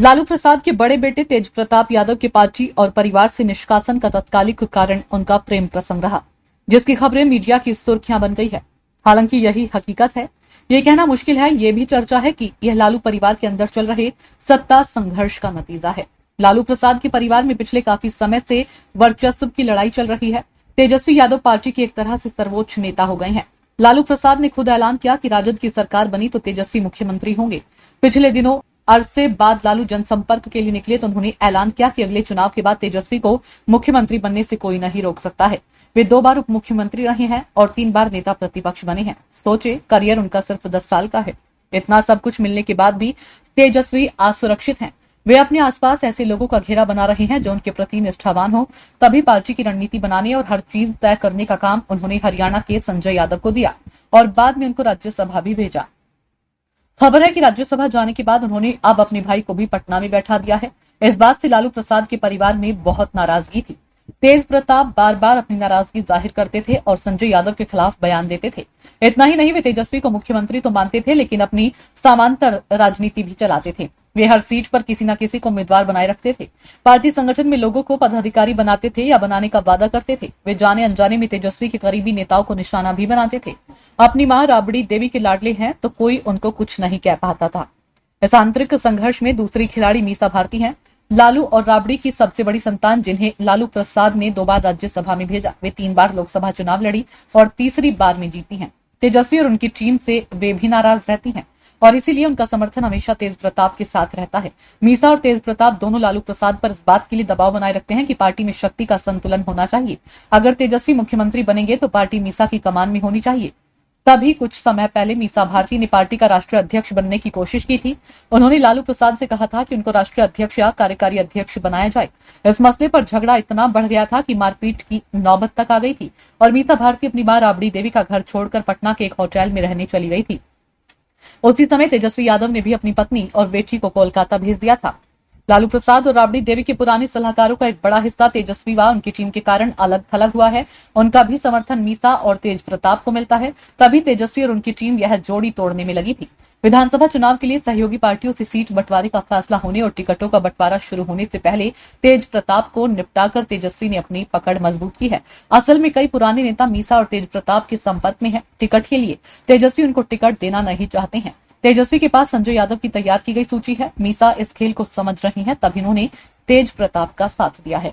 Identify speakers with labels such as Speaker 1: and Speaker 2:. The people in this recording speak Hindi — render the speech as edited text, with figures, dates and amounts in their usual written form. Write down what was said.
Speaker 1: लालू प्रसाद के बड़े बेटे तेज प्रताप यादव के पार्टी और परिवार से निष्कासन का तत्कालिक कारण उनका प्रेम प्रसंग रहा, जिसकी खबरें मीडिया की सुर्खियां बन गई है। हालांकि यही हकीकत है, ये कहना मुश्किल है। ये भी चर्चा है कि यह लालू परिवार के अंदर चल रहे सत्ता संघर्ष का नतीजा है। लालू प्रसाद के परिवार में पिछले काफी समय से वर्चस्व की लड़ाई चल रही है। तेजस्वी यादव पार्टी के एक तरह से सर्वोच्च नेता हो गए हैं। लालू प्रसाद ने खुद ऐलान किया कि राजद की सरकार बनी तो तेजस्वी मुख्यमंत्री होंगे। पिछले दिनों अरसे बाद लालू जनसंपर्क के लिए निकले तो उन्होंने ऐलान किया कि अगले चुनाव के बाद तेजस्वी को मुख्यमंत्री बनने से कोई नहीं रोक सकता है। वे 2 बार उप मुख्यमंत्री रहे हैं और 3 बार नेता प्रतिपक्ष बने हैं। सोचे, करियर उनका सिर्फ 10 साल का है। इतना सब कुछ मिलने के बाद भी तेजस्वी असुरक्षित हैं। वे अपने आसपास ऐसे लोगों का घेरा बना रहे हैं जो उनके प्रति निष्ठावान हो। तभी पार्टी की रणनीति बनाने और हर चीज तय करने का काम उन्होंने हरियाणा के संजय यादव को दिया और बाद में उनको राज्यसभा भी भेजा। खबर है कि राज्यसभा जाने के बाद उन्होंने अब अपने भाई को भी पटना में बैठा दिया है। इस बात से लालू प्रसाद के परिवार में बहुत नाराजगी थी। तेज प्रताप बार बार अपनी नाराजगी जाहिर करते थे और संजय यादव के खिलाफ बयान देते थे। इतना ही नहीं, वे तेजस्वी को मुख्यमंत्री तो मानते थे, लेकिन अपनी समांतर राजनीति भी चलाते थे। वे हर सीट पर किसी न किसी को उम्मीदवार बनाए रखते थे। पार्टी संगठन में लोगों को पदाधिकारी बनाते थे या बनाने का वादा करते थे। वे जाने अनजाने में तेजस्वी के करीबी नेताओं को निशाना भी बनाते थे। अपनी मां राबड़ी देवी के लाडले हैं तो कोई उनको कुछ नहीं कह पाता था। इस आंतरिक संघर्ष में दूसरी खिलाड़ी मीसा भारती हैं, लालू और राबड़ी की सबसे बड़ी संतान, जिन्हें लालू प्रसाद ने 2 बार राज्यसभा में भेजा। वे 3 बार लोकसभा चुनाव लड़ी और तीसरी बार में जीती हैं। तेजस्वी और उनकी टीम से वे भी नाराज रहती हैं और इसीलिए उनका समर्थन हमेशा तेज प्रताप के साथ रहता है। मीसा और तेज प्रताप दोनों लालू प्रसाद पर इस बात के लिए दबाव बनाए रखते हैं कि पार्टी में शक्ति का संतुलन होना चाहिए। अगर तेजस्वी मुख्यमंत्री बनेंगे तो पार्टी मीसा की कमान में होनी चाहिए। तभी कुछ समय पहले मीसा भारती ने पार्टी का राष्ट्रीय अध्यक्ष बनने की कोशिश की थी। उन्होंने लालू प्रसाद से कहा था कि उनको राष्ट्रीय अध्यक्ष या कार्यकारी अध्यक्ष बनाया जाए। इस मसले पर झगड़ा इतना बढ़ गया था कि मारपीट की नौबत तक आ गई थी और मीसा भारती अपनी मां राबड़ी देवी का घर छोड़कर पटना के एक होटल में रहने चली गई थी। उसी समय तेजस्वी यादव ने भी अपनी पत्नी और बेटी को कोलकाता भेज दिया था। लालू प्रसाद और राबड़ी देवी के पुराने सलाहकारों का एक बड़ा हिस्सा तेजस्वी व उनकी टीम के कारण अलग थलग हुआ है। उनका भी समर्थन मीसा और तेज प्रताप को मिलता है। तभी तेजस्वी और उनकी टीम यह जोड़ी तोड़ने में लगी थी। विधानसभा चुनाव के लिए सहयोगी पार्टियों से सीट बंटवारे का फैसला होने और टिकटों का बंटवारा शुरू होने से पहले तेज प्रताप को निपटाकर तेजस्वी ने अपनी पकड़ मजबूत की है। असल में कई पुराने नेता मीसा और तेज प्रताप के संपर्क में है टिकट के लिए। तेजस्वी उनको टिकट देना नहीं चाहते हैं। तेजस्वी के पास संजय यादव की तैयार की गई सूची है। मीसा इस खेल को समझ रही हैं, तभी उन्होंने तेज प्रताप का साथ दिया है।